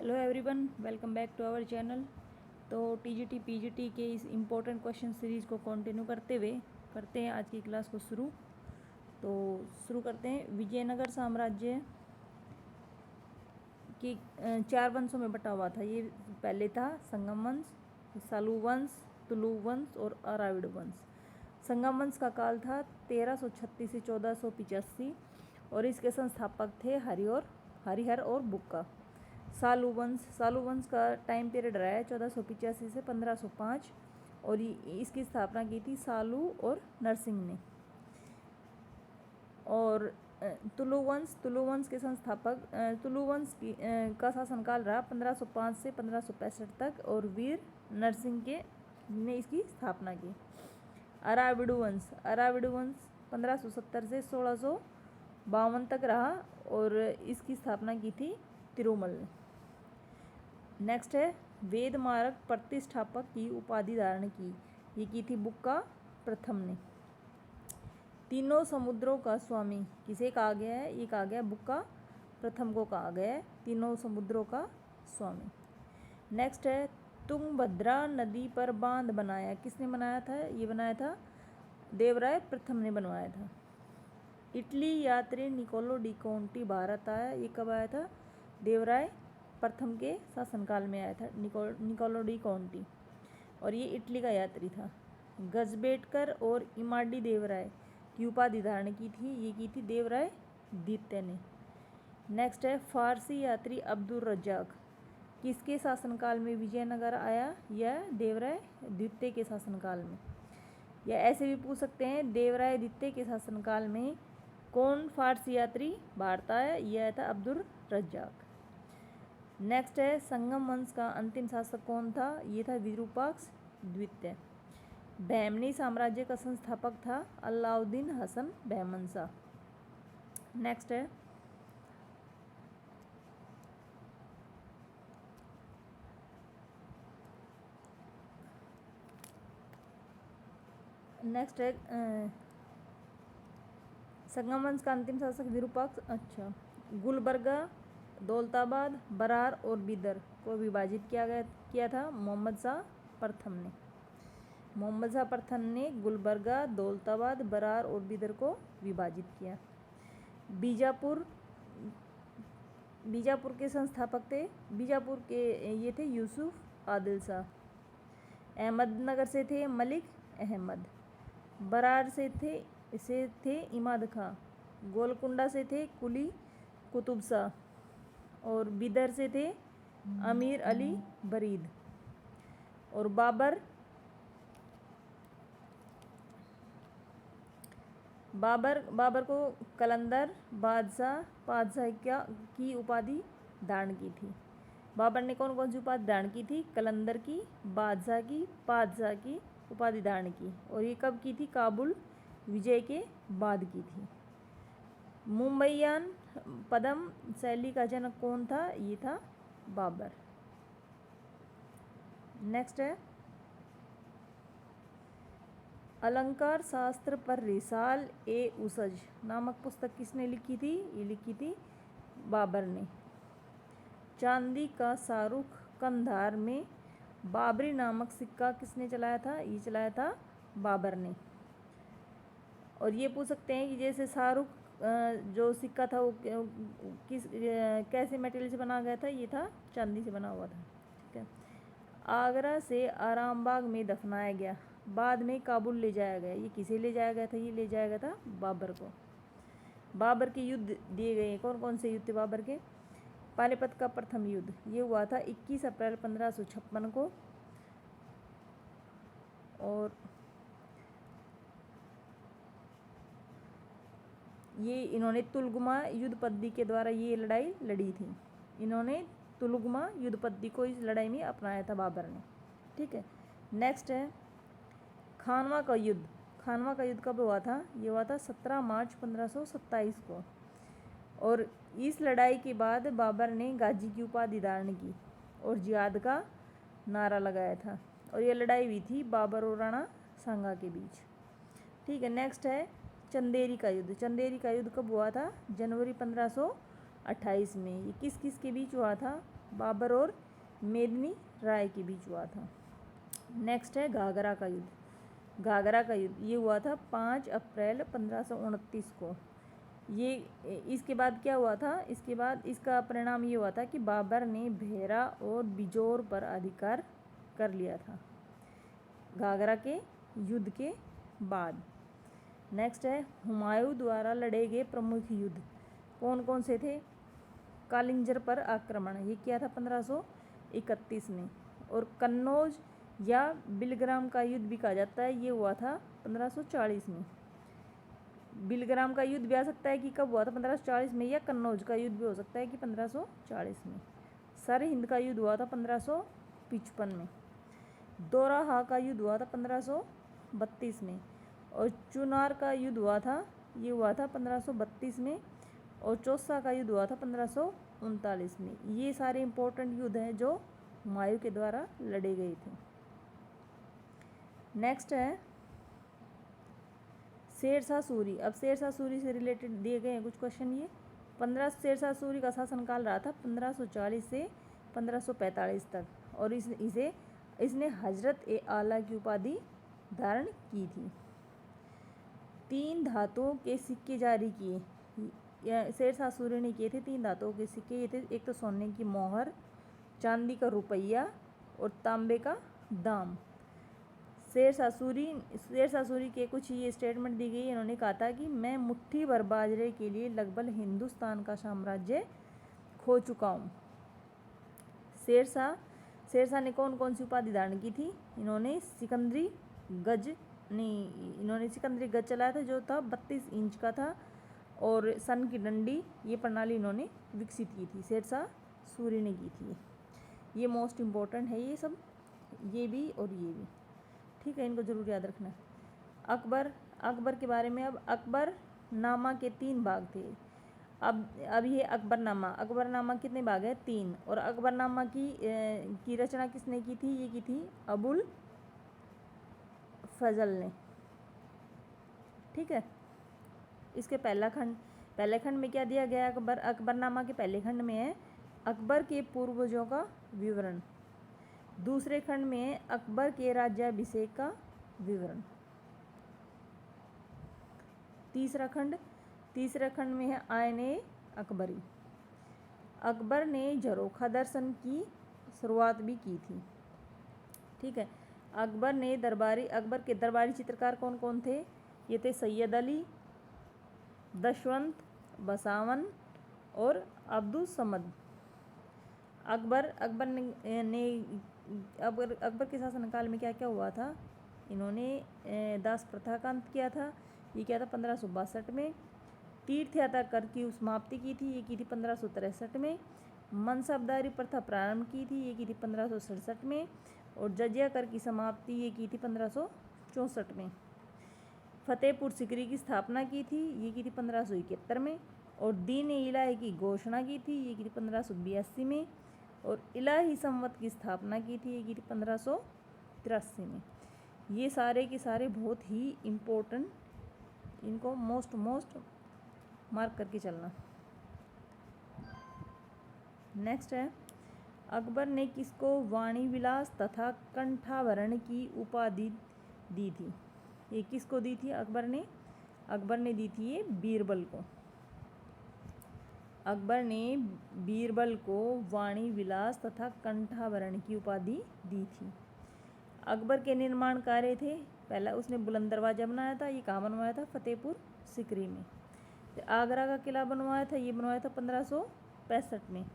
Hello everyone, welcome back to our channel. तो TGT PGT के इस इम्पोर्टेंट क्वेश्चन सीरीज़ को कंटिन्यू करते हुए करते हैं आज की क्लास को शुरू। तो शुरू करते हैं। विजयनगर साम्राज्य की 4 वंशों में बटा हुआ था। ये पहले था संगम वंश, सालू वंश, तुलु वंश और अराविड वंश। संगम वंश का काल था 1336 से 1485 और इसके संस्थापक थे हरिहर और बुक्का। सालू वंश का टाइम पीरियड रहा है 1485 से 1505 और इसकी स्थापना की थी सालू और नरसिंह ने। और तुलु वंश के संस्थापक तुलु वंश का शासनकाल रहा 1505 से 1565 तक और वीर नरसिंह ने इसकी स्थापना की। अराविड वंश 1570 से 1652 तक रहा और इसकी स्थापना की थी तिरुमल ने। नेक्स्ट है वेदमार्ग प्रतिष्ठापक की उपाधि धारण की, ये की थी बुक्का प्रथम ने। तीनों समुद्रों का स्वामी किसे कहा गया है? ये कहा गया बुक्का प्रथम को कहा गया है तीनों समुद्रों का स्वामी। नेक्स्ट है तुंगभद्रा नदी पर बांध बनाया, किसने बनाया था? ये बनाया था देवराय प्रथम ने बनवाया था। इटली यात्री निकोलो डी कोंटी भारत आया, ये कब आया था? देवराय प्रथम के शासनकाल में आया था निकोलो डी कोंटी और ये इटली का यात्री था। गजबेटकर और इमाडी देवराय की उपाधि धारण की थी, ये की थी देवराय द्वितीय ने। नेक्स्ट है फारसी यात्री अब्दुल रज्जाक, किसके शासनकाल में विजयनगर आया? यह देवराय द्वितीय के शासनकाल में। या ऐसे भी पूछ सकते हैं देवराय द्वितीय के शासनकाल में कौन फारसी यात्री भारत आया? यह था अब्दुल रज्जाक। नेक्स्ट है संगम वंश का अंतिम शासक कौन था? ये था विरूपाक्ष द्वितीय। बहमनी साम्राज्य का संस्थापक था अलाउद्दीन हसन बहमनशाह। नेक्स्ट है संगम वंश का अंतिम शासक विरूपाक्ष। अच्छा, गुलबर्गा, दौलताबाद, बरार और बीदर को विभाजित किया था मोहम्मद शाह प्रथम ने। मोहम्मद शाह प्रथम ने गुलबर्गा, दौलताबाद, बरार और बीदर को विभाजित किया। बीजापुर के संस्थापक थे ये थे यूसुफ आदिल शाह। अहमदनगर से थे मलिक अहमद। बरार से थे इमाद खां। गोलकुंडा से थे कुली कुतुब शाह और बीदर से थे अमीर अली बरीद। और बाबर को कलंदर बादशाह की उपाधि धारण की थी। बाबर ने कौन कौन सी उपाधि धारण की थी? कलंदर की, बादशाह की उपाधि धारण की। और ये कब की थी? काबुल विजय के बाद की थी। मुंबईयान पदम शैली का जनक कौन था? ये था बाबर। नेक्स्ट है अलंकार शास्त्र पर रिसाल ए उसज नामक पुस्तक किसने लिखी थी? ये लिखी थी बाबर ने। चांदी का शाहरुख कंधार में बाबरी नामक सिक्का किसने चलाया था? ये चलाया था बाबर ने। और ये पूछ सकते हैं कि जैसे शाहरुख जो सिक्का था वो कैसे मटेरियल से बना गया था? ये था चांदी से बना हुआ था। ठीक है। आगरा से आरामबाग में दफनाया गया, बाद में काबुल ले जाया गया, ये किसे ले जाया गया था? ये ले जाया गया था बाबर को। बाबर के युद्ध दिए गए, कौन कौन से युद्ध थे बाबर के? पानीपत का प्रथम युद्ध, ये हुआ था 21 अप्रैल 1556 को। और ये इन्होंने तुलगुमा युद्ध पद्धति के द्वारा ये लड़ाई लड़ी थी। इन्होंने तुलगुमा युद्ध पद्धति को इस लड़ाई में अपनाया था बाबर ने। ठीक है। नेक्स्ट है खानवा का युद्ध। खानवा का युद्ध कब हुआ था? ये हुआ था 17 मार्च 1527 को। और इस लड़ाई के बाद बाबर ने गाजी की उपाधि धारण की और जिहाद का नारा लगाया था। और ये लड़ाई हुई थी बाबर और राणा सांगा के बीच। ठीक है। नेक्स्ट है चंदेरी का युद्ध। चंदेरी का युद्ध कब हुआ था? जनवरी 1528 में। ये किस किस के बीच हुआ था? बाबर और मेदिनी राय के बीच हुआ था। नेक्स्ट है घाघरा का युद्ध। घाघरा का युद्ध ये हुआ था 5 अप्रैल 1529 को। ये इसके बाद क्या हुआ था, इसके बाद इसका परिणाम ये हुआ था कि बाबर ने भेरा और बिजोर पर अधिकार कर लिया था घाघरा के युद्ध के बाद। नेक्स्ट है हुमायूं द्वारा लड़े गए प्रमुख युद्ध कौन कौन से थे। कालिंजर पर आक्रमण, ये किया था 1531 में। और कन्नौज या बिलग्राम का युद्ध भी कहा जाता है, ये हुआ था 1540 में। बिलग्राम का युद्ध भी आ सकता है कि कब हुआ था, 1540 में, या कन्नौज का युद्ध भी हो सकता है कि 1540 में। सरहिंद का युद्ध हुआ था 1555 में। दोराहा का युद्ध हुआ था 1532 में। और चुनार का युद्ध हुआ था, ये हुआ था 1532 में। और चौसा का युद्ध हुआ था 1539 में। ये सारे इंपॉर्टेंट युद्ध हैं जो हुमायूं के द्वारा लड़े गए थे। नेक्स्ट है शेरशाह सूरी। अब शेरशाह सूरी से रिलेटेड दिए गए हैं कुछ क्वेश्चन। ये शेरशाह सूरी का शासनकाल रहा था 1540 से 1545 तक। और इसने हजरत ए आला की उपाधि धारण की थी। 3 धातुओं के सिक्के जारी किए शेरशाह सूरी ने किए थे। 3 धातुओं के सिक्के ये थे, एक तो सोने की मोहर, चांदी का रुपया और तांबे का दाम। शेरशाह सूरी के कुछ ये स्टेटमेंट दी गई। इन्होंने कहा था कि मैं मुट्ठी भर बाजरे के लिए लगभग हिंदुस्तान का साम्राज्य खो चुका हूँ। शेरशाह ने कौन कौन सी उपाधि धारण की थी। इन्होंने सिकंदरी गज चलाया था जो था 32 इंच का था। और सन की डंडी, ये प्रणाली इन्होंने विकसित की थी, शेरशाह सूरी ने की थी। ये मोस्ट इम्पोर्टेंट है ये सब, ये भी और ये भी, ठीक है, इनको जरूर याद रखना। अकबर के बारे में। अब अकबरनामा के 3 भाग थे। अब ये अकबरनामा कितने भाग है, 3। और अकबरनामा की रचना किसने की थी, ये की थी अबुल फजल ने, ठीक है। इसके पहले खंड में क्या दिया गया अकबरनामा के पहले खंड में है अकबर के पूर्वजों का विवरण। दूसरे खंड में है अकबर के राज्याभिषेक का विवरण। तीसरा खंड में है आयने अकबरी। अकबर ने झरोखा दर्शन की शुरुआत भी की थी, ठीक है। अकबर के दरबारी चित्रकार कौन कौन थे, ये थे सैयद अली, दशवंत, बसावन और अब्दुल समद। अकबर के शासनकाल में क्या क्या हुआ था। इन्होंने दास प्रथा का अंत किया था, ये किया था 1562 में। तीर्थ यात्रा कर की समाप्ति की थी, ये की थी 1563 में। मनसबदारी प्रथा प्रारंभ की थी, ये की थी 1567 में। और जजिया कर की समाप्ति ये की थी 1564 में। फतेहपुर सिकरी की स्थापना की थी, ये की थी 1571 में। और दीन इलाही की घोषणा की थी, ये की थी 1582 में। और इलाही संवत की स्थापना की थी, ये की थी 1583 में। ये सारे के सारे बहुत ही इम्पोर्टेंट, इनको मोस्ट मार्क करके चलना। नेक्स्ट है अकबर ने किसको वाणी विलास तथा कंठाभरण की उपाधि दी थी। ये किसको दी थी अकबर ने दी थी ये बीरबल को। अकबर ने बीरबल को वाणी विलास तथा कंठाभरण की उपाधि दी थी। अकबर के निर्माण कार्य थे, पहला उसने बुलंद दरवाजा बनाया था, ये कहाँ बनवाया था, फतेहपुर सिकरी में। आगरा का किला बनवाया था, ये बनवाया था 1565 में।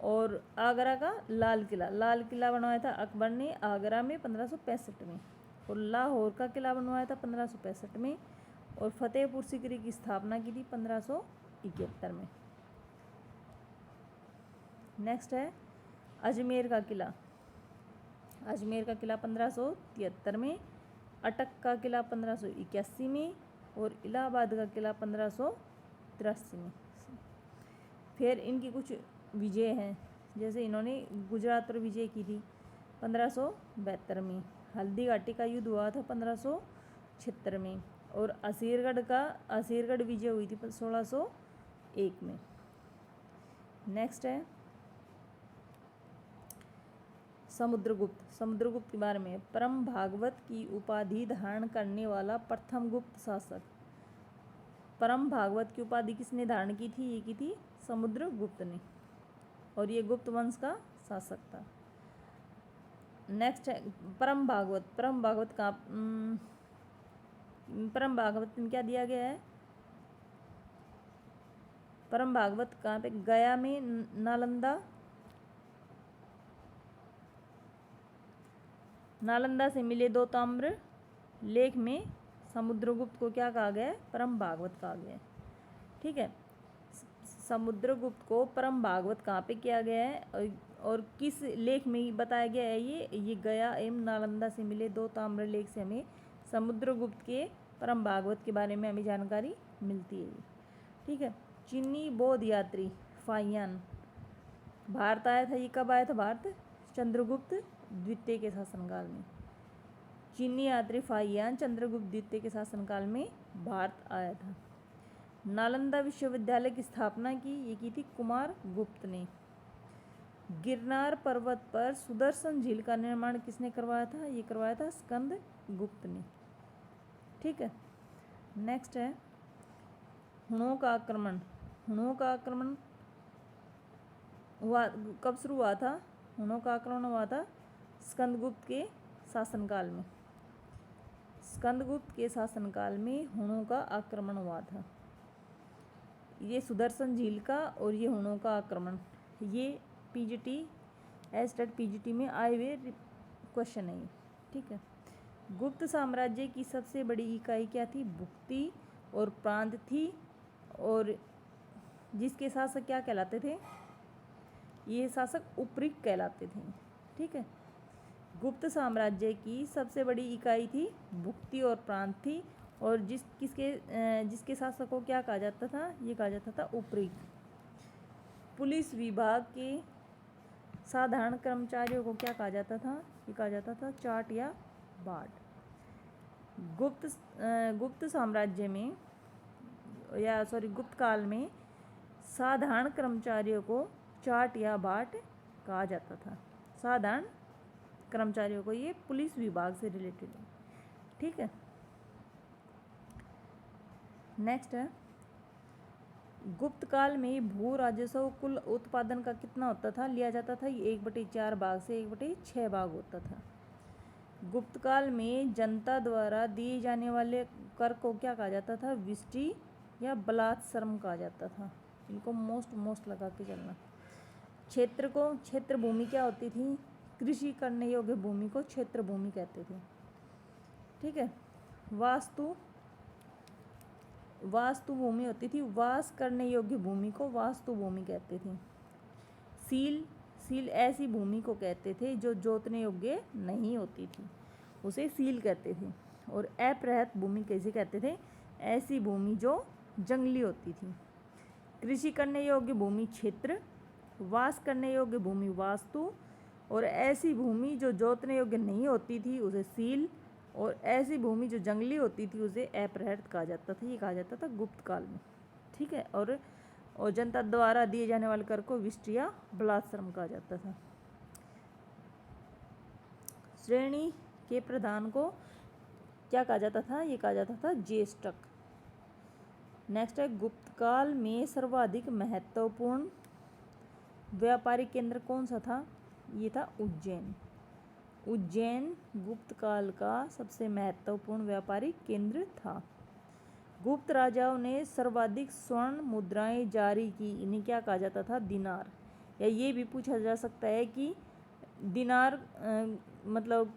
और आगरा का लाल किला बनवाया था अकबर ने आगरा में 1565 में। और लाहौर का किला बनवाया था 1565 में। और फतेहपुर सिकरी की स्थापना की थी 1571 में। नेक्स्ट है अजमेर का किला 1573 में। अटक का किला 1581 में। और इलाहाबाद का किला 1583 में। फिर इनकी कुछ विजय हैं, जैसे इन्होंने गुजरात पर विजय की थी 1572 में। हल्दी घाटी का युद्ध हुआ था 1576 में। और असीरगढ़ विजय हुई थी 1601 में। नेक्स्ट है समुद्रगुप्त। समुद्रगुप्त के बारे में, परम भागवत की उपाधि धारण करने वाला प्रथम गुप्त शासक। परम भागवत की उपाधि किसने धारण की थी? ये की थी समुद्रगुप्त ने, और ये गुप्त वंश का शासक था। नेक्स्ट है परम भागवत। परम भागवत का परम भागवत में क्या दिया गया है? परम भागवत कहाँ पे? गया में नालंदा से मिले 2 ताम्र लेख में समुद्रगुप्त को क्या कहा गया है? परम भागवत कहा गया है। ठीक है, समुद्रगुप्त को परम भागवत कहाँ पे किया गया है और किस लेख में बताया गया है? ये गया एवं नालंदा से मिले 2 ताम्र लेख से हमें समुद्रगुप्त के परम भागवत के बारे में हमें जानकारी मिलती है। ठीक है, चीनी बौद्ध यात्री फाहियान भारत आया था। ये कब आया था भारत? चंद्रगुप्त द्वितीय के शासनकाल में। चीनी यात्री फाहियान चंद्रगुप्त द्वितीय के शासनकाल में भारत आया था। नालंदा विश्वविद्यालय की स्थापना की थी कुमार गुप्त ने। गिरनार पर्वत पर सुदर्शन झील का निर्माण किसने करवाया था? ये करवाया था स्कंद गुप्त ने। ठीक है, नेक्स्ट है हुणों का आक्रमण। हुणों का आक्रमण हुआ कब शुरू हुआ था? हुणों का आक्रमण हुआ था स्कंदगुप्त के शासनकाल में। स्कंदगुप्त के शासनकाल में हुणों का आक्रमण हुआ था। ये सुदर्शन झील का और ये हुणों का आक्रमण, ये पीजीटी एस्टेट पीजीटी में आए हुए क्वेश्चन है। ठीक है, गुप्त साम्राज्य की सबसे बड़ी इकाई क्या थी? भुक्ति और प्रांत थी, और जिसके शासक क्या कहलाते थे? ये शासक उपरिक कहलाते थे। ठीक है, गुप्त साम्राज्य की सबसे बड़ी इकाई थी भुक्ति और प्रांत थी, और जिसके शासक को क्या कहा जाता था? ये कहा जाता था उपरिक। पुलिस विभाग के साधारण कर्मचारियों को क्या कहा जाता था? ये कहा जाता था चाट या बाट। गुप्त साम्राज्य में गुप्त काल में साधारण कर्मचारियों को चाट या बाट कहा जाता था। साधारण कर्मचारियों को, ये पुलिस विभाग से रिलेटेड है। ठीक है, नेक्स्ट है गुप्त काल में भू राजस्व कुल उत्पादन का कितना होता था? लिया जाता था 1/4 भाग से 1/6 भाग होता था। गुप्त काल में जनता द्वारा दिए जाने वाले कर को क्या कहा जाता था? विष्टि या बलात्श्रम कहा जाता था। इनको मोस्ट लगा के चलना। क्षेत्र भूमि क्या होती थी? कृषि करने योग्य भूमि को क्षेत्र भूमि कहते थे। ठीक है, वास्तु भूमि होती थी, वास करने योग्य भूमि को वास्तु भूमि कहते थे। सील ऐसी भूमि को कहते थे जो जोतने योग्य नहीं होती थी, उसे सील कहते थे। और अप्रहत भूमि कैसे कहते थे? ऐसी भूमि जो जंगली होती थी। कृषि करने योग्य भूमि क्षेत्र, वास करने योग्य भूमि वास्तु, और ऐसी भूमि जो जोतने योग्य नहीं होती थी उसे सील, और ऐसी भूमि जो जंगली होती थी उसे अप्रहत कहा जाता था। ये कहा जाता था गुप्त काल में। ठीक है, और जनता द्वारा दिए जाने वाले कर को विष्टि या बलात्श्रम कहा जाता था। श्रेणी के प्रधान को क्या कहा जाता था? ये कहा जाता था ज्येष्ठक। नेक्स्ट है गुप्त काल में सर्वाधिक महत्वपूर्ण व्यापारिक केंद्र कौन सा था? ये था उज्जैन। उज्जैन गुप्त काल का सबसे महत्वपूर्ण व्यापारिक केंद्र था। गुप्त राजाओं ने सर्वाधिक स्वर्ण मुद्राएं जारी की, इन्हें क्या कहा जाता था? दिनार। या ये भी पूछा जा सकता है कि दिनार मतलब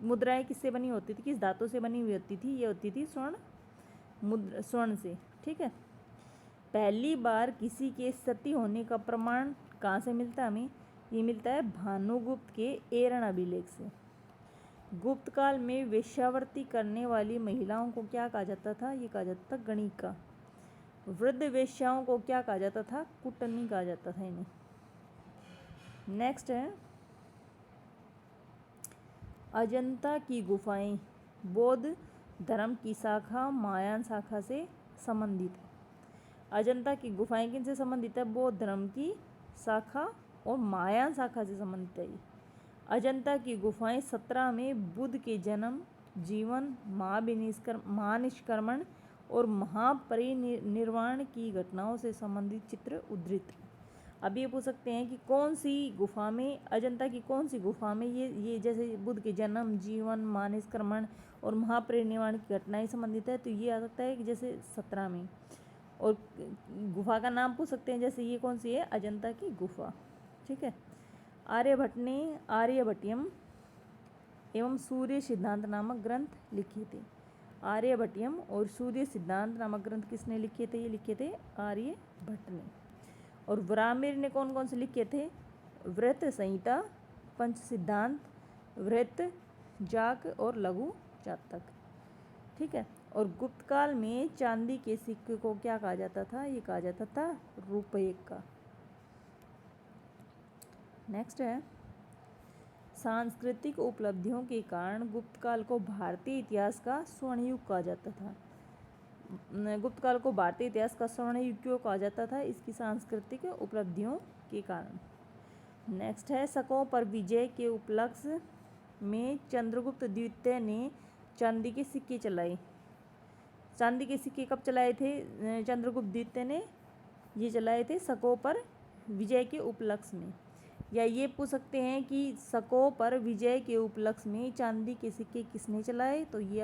मुद्राएं किससे बनी होती थी, किस धातु से बनी हुई होती थी? ये होती थी स्वर्ण से। ठीक है, पहली बार किसी के सती होने का प्रमाण कहाँ से मिलता है हमें? ये मिलता है भानुगुप्त के एरण अभिलेख से। गुप्त काल में वेश्यावृत्ति करने वाली महिलाओं को क्या कहा जाता था? ये कहा जाता था गणिका। वृद्ध वेश्याओं को क्या कहा जाता था? कुटनी कहा जाता था इन्हें। नेक्स्ट है अजंता की गुफाएं बौद्ध धर्म की शाखा महायान शाखा से संबंधित है। अजंता की गुफाएं किनसे संबंधित है? बौद्ध धर्म की शाखा और महायान शाखा से संबंधित है। अजंता की गुफाएं 17 में बुद्ध के जन्म, जीवन, महानिष्क्रमण और महापरिनिर्वाण की घटनाओं से संबंधित चित्र उद्धृत। अब ये पूछ सकते हैं कि कौन सी गुफा में, अजंता की कौन सी गुफा में ये जैसे बुद्ध के जन्म, जीवन, महानिष्क्रमण और महापरिनिर्वाण की घटनाएं संबंधित है, तो ये आ सकता है कि जैसे 17 में। और गुफा का नाम पूछ सकते हैं, जैसे ये कौन सी है, अजंता की गुफा। ठीक है। आर्यभट्ट ने आर्यभट्टियम एवं सूर्य सिद्धांत नामक ग्रंथ लिखे थे। आर्यभट्टियम और सूर्य सिद्धांत नामक ग्रंथ किसने लिखे थे? ये लिखे थे आर्यभट्ट ने। और ब्राह्मण ने कौन कौन से लिखे थे? व्रत संहिता, पंच सिद्धांत, व्रत, जाक और लघु जातक। ठीक है। और गुप्त काल में चांदी के सिक्के को क्या कहा जाता था? ये कहा जाता था रुपये का। नेक्स्ट है, सांस्कृतिक उपलब्धियों के कारण गुप्त काल को भारतीय इतिहास का स्वर्ण युग कहा जाता था। गुप्त काल को भारतीय इतिहास का स्वर्ण युग क्यों कहा जाता था? इसकी सांस्कृतिक उपलब्धियों के कारण। नेक्स्ट है, शकों पर विजय के उपलक्ष्य में चंद्रगुप्त द्वितीय ने चांदी के सिक्के चलाए। चांदी के सिक्के कब चलाए थे चंद्रगुप्त द्वितीय ने? ये चलाए थे शकों पर विजय के उपलक्ष्य में। या ये पूछ सकते हैं कि शकों पर विजय के उपलक्ष्य में चांदी के सिक्के किसने चलाए? तो ये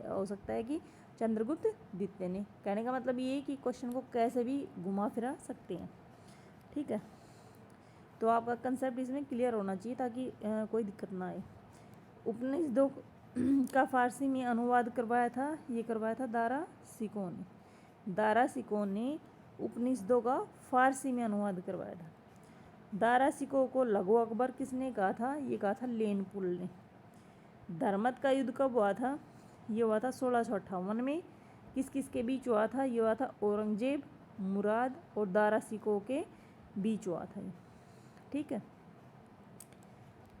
हो सकता है कि चंद्रगुप्त द्वितीय ने। कहने का मतलब ये है कि क्वेश्चन को कैसे भी घुमा फिरा सकते हैं। ठीक है। तो आपका कंसेप्ट इसमें क्लियर होना चाहिए ताकि कोई दिक्कत ना आए। उपनिषदों का फारसी में अनुवाद करवाया था, ये करवाया था दारा शिकोह ने। दारा शिकोह ने उपनिषदों का फारसी में अनुवाद करवाया था। दारा शिकोह को लघु अकबर किसने कहा था? ये कहा था लेनपुल ने। धर्मत का युद्ध कब हुआ था? ये हुआ था 1658 में। किस किस के बीच हुआ था? ये हुआ था औरंगजेब, मुराद और दारा शिकोह के बीच हुआ था। ठीक है।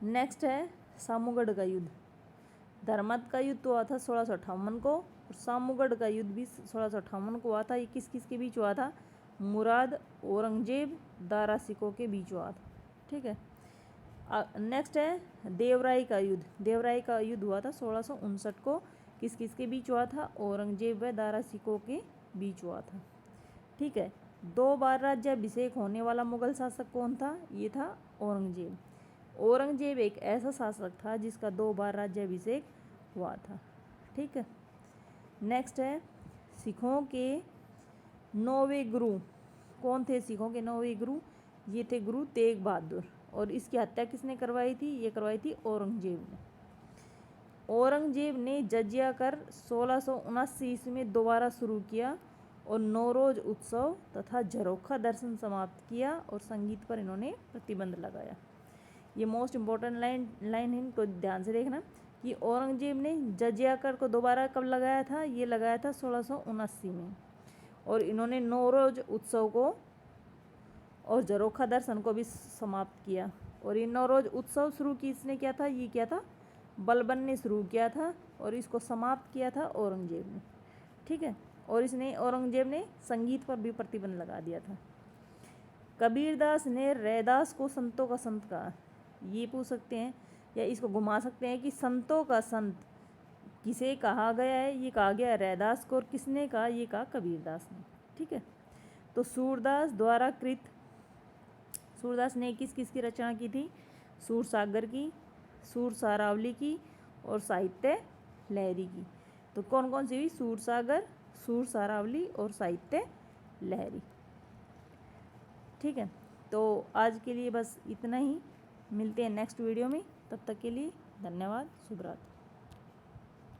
नेक्स्ट है सामूगढ़ का युद्ध। धर्मत का युद्ध हुआ था 1658 को और सामूगढ़ का युद्ध भी 1658 को हुआ था। ये किस किस के बीच हुआ था? मुराद, औरंगजेब, दारा शिकोह के बीच हुआ था। ठीक है। नेक्स्ट है देवराय का युद्ध। देवराय का युद्ध हुआ था 1659 को। किस किस के बीच हुआ था? औरंगजेब व दारा शिकोह के बीच हुआ था। ठीक है। 2 बार राज्याभिषेक होने वाला मुगल शासक कौन था? ये था औरंगजेब। औरंगजेब एक ऐसा शासक था जिसका 2 बार राज्याभिषेक हुआ था। ठीक है। नेक्स्ट है सिखों के 9वें गुरु कौन थे? सिखों के 9वें गुरु ये थे गुरु तेग बहादुर। और इसकी हत्या किसने करवाई थी? ये करवाई थी औरंगजेब ने। औरंगजेब ने जजिया कर 1679 ईस्वी में दोबारा शुरू किया और नौरोज उत्सव तथा झरोखा दर्शन समाप्त किया और संगीत पर इन्होंने प्रतिबंध लगाया। ये मोस्ट इम्पोर्टेंट लाइन है, इनको ध्यान से देखना कि औरंगजेब ने जजिया कर को दोबारा कब लगाया था? ये लगाया था 1679 में। और इन्होंने नौरोज उत्सव को और झरोखा दर्शन को भी समाप्त किया। और ये नौरोज उत्सव शुरू किसने किया था? ये किया था बलबन ने शुरू किया था और इसको समाप्त किया था औरंगजेब ने। ठीक है। और औरंगजेब ने संगीत पर भी प्रतिबंध लगा दिया था। कबीरदास ने रैदास को संतों का संत कहा। ये पूछ सकते हैं या इसको घुमा सकते हैं कि संतों का संत किसे कहा गया है? ये कहा गया रैदास को। और किसने कहा? ये कहा कबीरदास ने। ठीक है। तो सूरदास द्वारा कृत, सूरदास ने किस किस की रचना की थी? सूरसागर की, सूर सारावली की और साहित्य लहरी की। तो कौन कौन सी हुई? सूरसागर, सूर सारावली और साहित्य लहरी। ठीक है। तो आज के लिए बस इतना ही। मिलते हैं नेक्स्ट वीडियो में। तब तक के लिए धन्यवाद। शुभ रात्रि।